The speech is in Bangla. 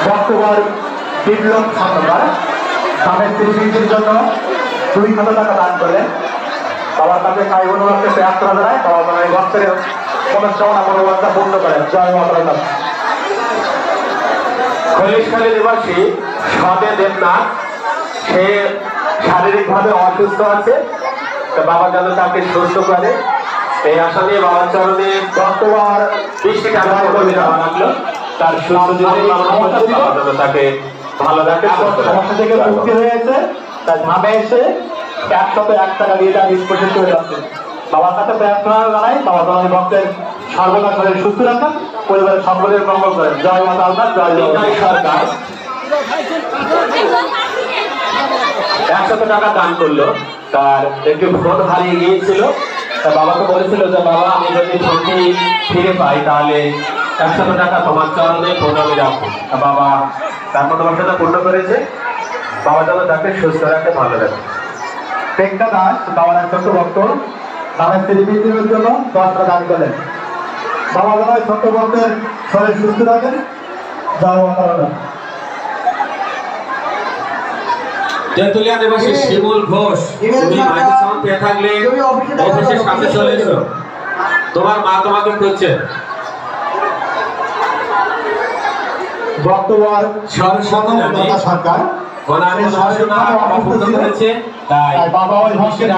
বর্তমান বিপ্লব খন্দকার স্বামীর স্ত্রীর জন্য 2,000 টাকা দান করলেন। বাবার কাছে কাই অনুরাগকে প্রার্থনা জানায় বাবা যেন এই বছরের মনস্কামনা মনোবাঞ্ছা পূর্ণ করেন। জয় মাতা। খলিশখালী নিবাসী সদে দেবনাথ, সে শারীরিকভাবে অসুস্থ আছে, বাবা যেন তাকে সুস্থ করে এই আশা নিয়ে বাবার চরণে বর্তমান 20 টাকা করে দেওয়া লাগলো। তার সুস্থ জীবন কামনা করছি, বাবা যেন তাকে ভালো রাখে, সুস্থ রাখে। সমস্যা থেকে মুক্তি হয়েছে, তাই ধামে এসে 101 টাকা দিয়ে তার ডিসপোজিট করে যাচ্ছে। বাবার কাছে প্রার্থনা জানাই বাবা যেন এই ভক্তের সর্বদা শরীর সুস্থ রাখেন, পরিবারের সকলের মঙ্গল করেন। জয় মাতা আল্লাহ, জয় নিতাই সরকার 100 টাকা দান করলো। তার একটি ফোন হারিয়ে গিয়েছিল, তা বাবাকে বলেছিল যে বাবা আমি যদি ফোনটি ফিরে পাই তাহলে 100 টাকা তোমার চরণে ফোন আমি রাখবো। তা বাবা তার মনোবাসনা পূর্ণ করেছে, বাবা যেন তাকে সুস্থ রাখে, ভালো রাখে। টেক্কা দাস বাবার এক ছোট্ট ভক্ত স্বামীর স্ত্রীর জন্য 10 টাকা দান করলেন। বাবা যেন এই ছোট্ট ভক্তের শরীর সুস্থ রাখেন। জয় মাতা আল্লাহ। তেঁতুলিয়া নিবাসী শিমুল ঘোষ, তুমি মাইক্রো সাউন্ড পেয়ে থাকলে অফিসের সামনে চলে এসো, তোমার মা তোমাকে খুঁজছে। বর্তমান সরস্বতী নদী সরকার ওনার মনোবাসনা পূর্ণ করেছে, তাই বাবা ওই ভক্তের